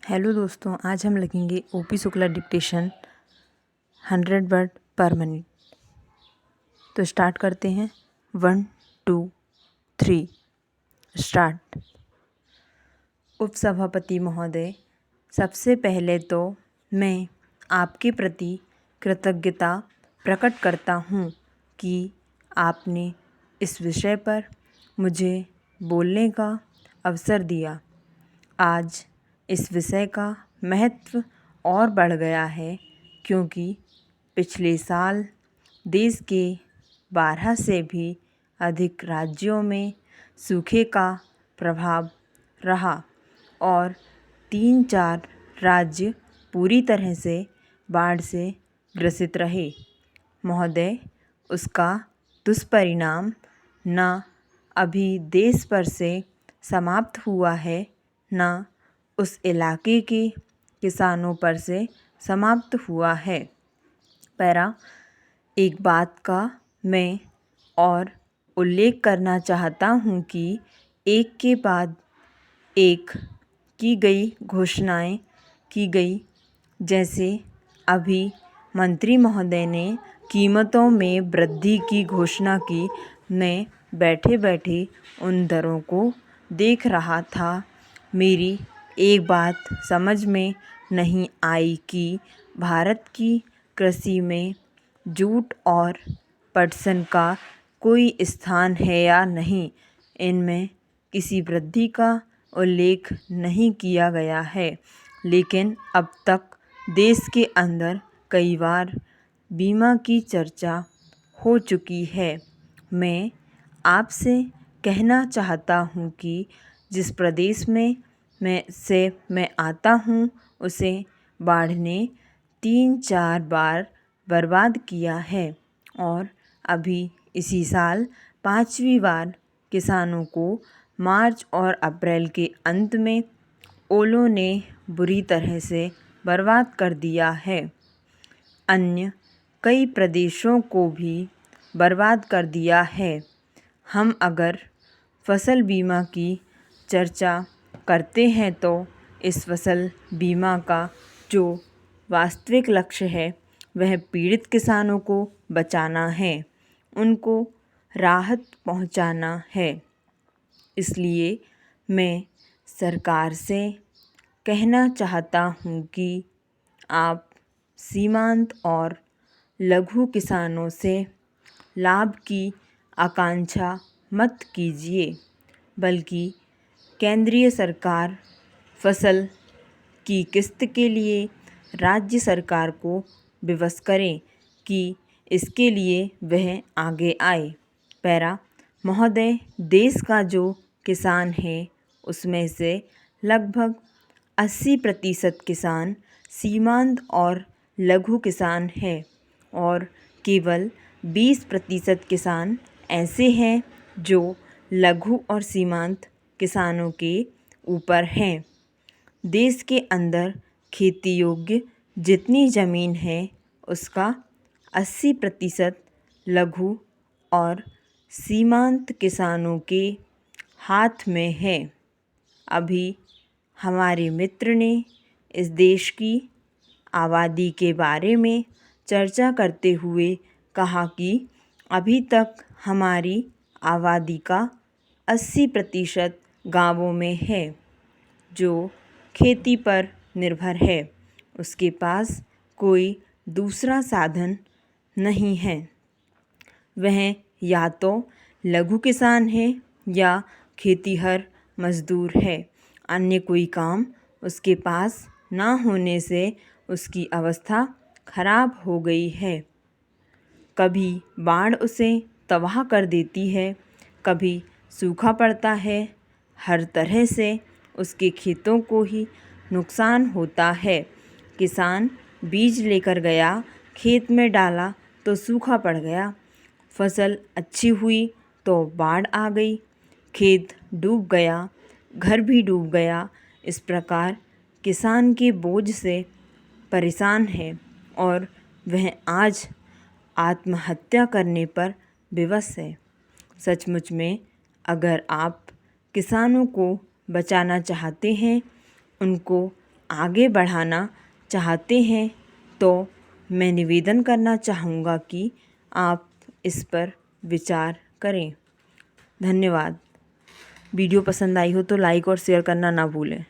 Hello दोस्तों, आज हम लिखेंगे ओपी शुक्ला डिक्टेशन 100 वर्ड पर मिनट। तो स्टार्ट करते हैं। 1 2 3 स्टार्ट। उपसभापति महोदय, सबसे पहले तो मैं आपके प्रति कृतज्ञता प्रकट करता हूँ कि आपने इस विषय पर मुझे बोलने का अवसर दिया। आज इस विषय का महत्व और बढ़ गया है क्योंकि पिछले साल देश के 12 से भी अधिक राज्यों में सूखे का प्रभाव रहा और 3-4 राज्य पूरी तरह से बाढ़ से ग्रसित रहे। महोदय, उसका दुष्परिणाम न अभी देश पर से समाप्त हुआ है, न उस इलाके के किसानों पर से समाप्त हुआ है। एक बात का मैं और उल्लेख करना चाहता हूँ कि एक के बाद एक की गई घोषणाएं की गई। जैसे अभी मंत्री महोदय ने कीमतों में वृद्धि की घोषणा की। मैं बैठे बैठे उन दरों को देख रहा था। मेरी एक बात समझ में नहीं आई कि भारत की कृषि में जूट और पटसन का कोई स्थान है या नहीं। इनमें किसी वृद्धि का उल्लेख नहीं किया गया है, लेकिन अब तक देश के अंदर कई बार बीमा की चर्चा हो चुकी है। मैं आपसे कहना चाहता हूँ कि जिस प्रदेश में मैं आता हूँ उसे बाढ़ ने 3-4 बार बर्बाद किया है और अभी इसी साल 5वीं बार किसानों को मार्च और अप्रैल के अंत में ओलों ने बुरी तरह से बर्बाद कर दिया है। अन्य कई प्रदेशों को भी बर्बाद कर दिया है। हम अगर फसल बीमा की चर्चा करते हैं तो इस फसल बीमा का जो वास्तविक लक्ष्य है वह पीड़ित किसानों को बचाना है, उनको राहत पहुंचाना है। इसलिए मैं सरकार से कहना चाहता हूं कि आप सीमांत और लघु किसानों से लाभ की आकांक्षा मत कीजिए, बल्कि केंद्रीय सरकार फसल की किस्त के लिए राज्य सरकार को विवश करें कि इसके लिए वह आगे आए। महोदय, देश का जो किसान है उसमें से लगभग 80% किसान सीमांत और लघु किसान है और केवल 20% किसान ऐसे हैं जो लघु और सीमांत किसानों के ऊपर हैं। देश के अंदर खेती योग्य जितनी ज़मीन है उसका 80% लघु और सीमांत किसानों के हाथ में है। अभी हमारे मित्र ने इस देश की आबादी के बारे में चर्चा करते हुए कहा कि अभी तक हमारी आबादी का 80% गांवों में है जो खेती पर निर्भर है। उसके पास कोई दूसरा साधन नहीं है। वह या तो लघु किसान है या खेतीहर मजदूर है। अन्य कोई काम उसके पास ना होने से उसकी अवस्था खराब हो गई है। कभी बाढ़ उसे तबाह कर देती है, कभी सूखा पड़ता है। हर तरह से उसके खेतों को ही नुकसान होता है। किसान बीज लेकर गया, खेत में डाला तो सूखा पड़ गया। फसल अच्छी हुई तो बाढ़ आ गई, खेत डूब गया, घर भी डूब गया। इस प्रकार किसान के बोझ से परेशान है और वह आज आत्महत्या करने पर विवश है। सचमुच में अगर आप किसानों को बचाना चाहते हैं, उनको आगे बढ़ाना चाहते हैं तो मैं निवेदन करना चाहूँगा कि आप इस पर विचार करें। धन्यवाद। वीडियो पसंद आई हो तो लाइक और शेयर करना ना भूलें।